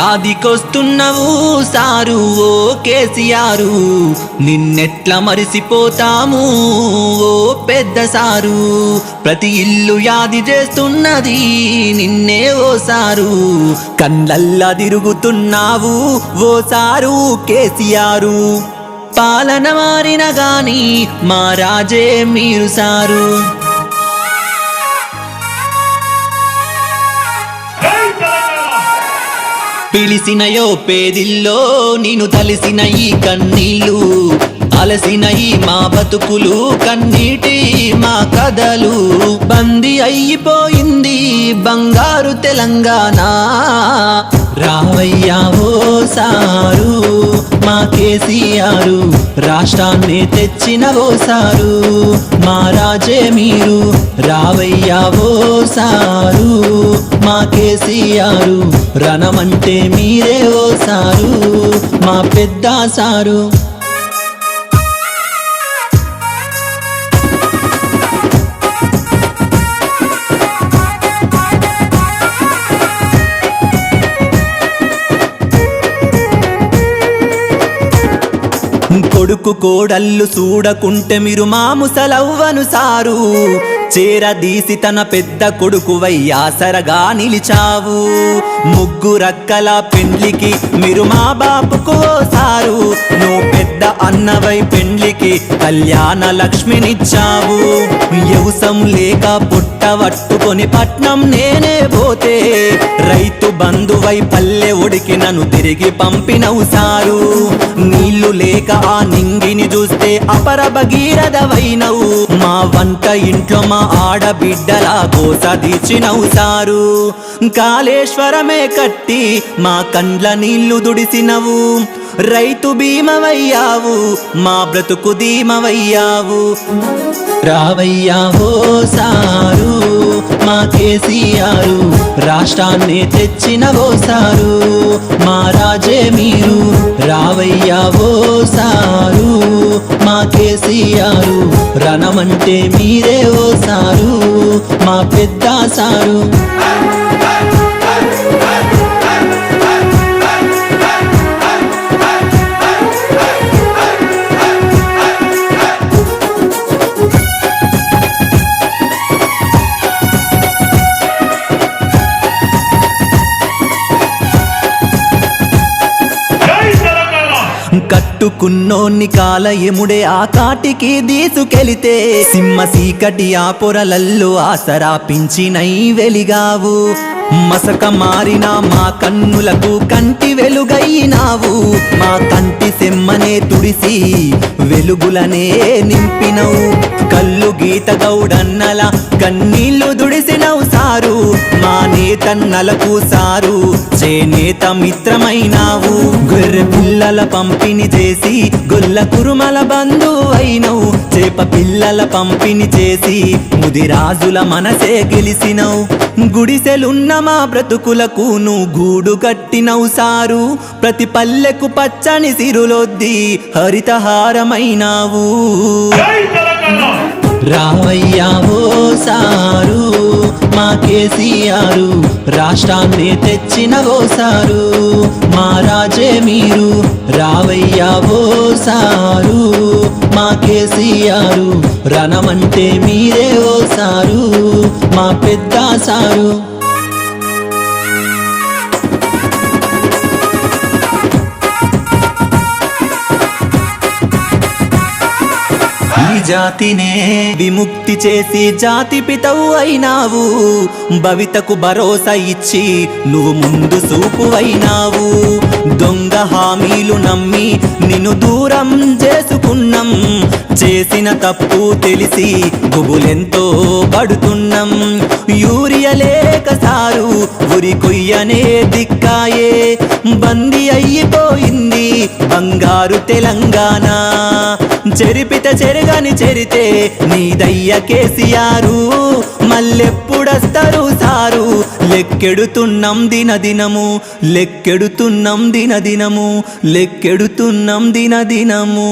యాదికొస్తున్నవు sir ఓ కేసీఆర్, నిన్నెట్లా మరిసిపోతాము ఓ పెద్ద sir. ప్రతి ఇల్లు యాది చేస్తున్నది నిన్నే ఓ సారు, కళ్ళల్లా తిరుగుతున్నావు ఓ సారు కేసీఆర్. పాలన మారిన గాని మా రాజే మీరు సారు. పిలిసినయో పేదిల్లో నిన్ను తలిసిన ఈ కన్నీళ్ళు, అలసిన ఈ మా బతుకులు కన్నీటి మా కథలు. బందీ అయిపోయింది బంగారు తెలంగాణ, రావయ్యా ఓ సారు మా కేసీఆర్, రాష్ట్రాన్ని తెచ్చిన ఓ సారు. మా రాజే మీరు రావయ్యా ఓ సారు మా కేసీఆర్, రణమంటే మీరే ఓ సారు మా పెద్ద సారు. కొడుకు కోడళ్ళు చూడకుంటే మీరు మా ముసలవ్వను సారు, చేరదీసి తన పెద్ద కొడుకువై ఆసరగా నిలిచావు. ముగ్గురక్కల పెండ్లికి మీరు మా బాపుకు సారు, నువ్వు పెద్ద అన్నవై పెండ్లికి కళ్యాణ లక్ష్మినిచ్చావు. వ్యవసం లేక పుట్టవట్టుకొని పట్నం నేనే పోతే, రైతు బంధువై పల్లె ఒడికి నన్ను తిరిగి పంపినవు సారు. నీళ్లు లేక ఆ నింగిని చూస్తే అపర భగీరథవైనవు, మా వంట ఇంట్లో మా ఆడబిడ్డలా కోస తీర్చినవు సారు. కాళేశ్వరమే కట్టి మా కండ్ల నీళ్లు దుడిసినవు, రైతు భీమవయ్యావు మా బ్రతుకు ధీమవయ్యావు. రావయ్యా ఓ సారు మా కేసీఆర్, రాష్ట్రాన్ని తెచ్చిన ఓ సారు. మా రాజే మీరు రావయ్యా ఓ సారు మా కేసీఆర్, రణమంటే మీరే ఓ సారు మా పెద్ద సారు. కట్టుకున్నోన్ని కాలయముడే ఆ కాటికి దీసుకెళితే, సింహ సీకటి ఆ పొరలల్లో ఆసరా పించినై వెలిగావు. మసక మారిన మా కన్నులకు కంటి వెలుగైనావు, మా కంటి సెమ్మనే తుడిసి వెలుగులనే నింపినవు. కల్లు గీత గౌడన్నల కన్నీళ్లు దుడిసినవు సారు, మా నేతన్నలకు సారు చేనేత మిత్రమైనావు. గొర్రె పిల్లల పంపిణీ చేసి గొల్ల కురుమల బంధువు అయినవు, చేప పిల్లల పంపిణీ చేసి ముదిరాజుల మనసే గెలిసినవు. గుడిసెలున్న మా బ్రతుకులకు నువ్వు గూడు కట్టినవు సారు, ప్రతి పల్లెకు పచ్చని సిరులొద్ది హరితహారమైనావు. రావయ్యా ఓ సారు మా కేసీఆర్, రాష్ట్రాన్ని తెచ్చిన ఓ సారు. మా రాజే మీరు రావయ్యా ఓ సారు మా కేసీఆర్, రణమంటే మీరే ఓ సారు మా పెద్ద సారు. జాతినే విముక్తి చేసి జాతి పితవు అయినావు, భవితకు భరోసా ఇచ్చి నువ్వు ముందు చూపు అయినావు. దొంగ హామీలు నమ్మి నిన్ను దూరం చేసుకున్నాం, చేసిన తప్పు తెలిసి గుబులెంతో పడుతున్నాం. యూరియా లేక సారు ఉరి కొయ్యనే దిక్కాయే, బందీ అయిపోయింది బంగారు తెలంగాణ. చెరిపిత చెరగని చెరితే నీదయ్య కేసీఆర్, మళ్ళెప్పుడొస్తారు సారు. లెక్కెడుతున్నాం దినదినము, లెక్కెడుతున్నాం దినదినము, లెక్కెడుతున్నాం దినదినము.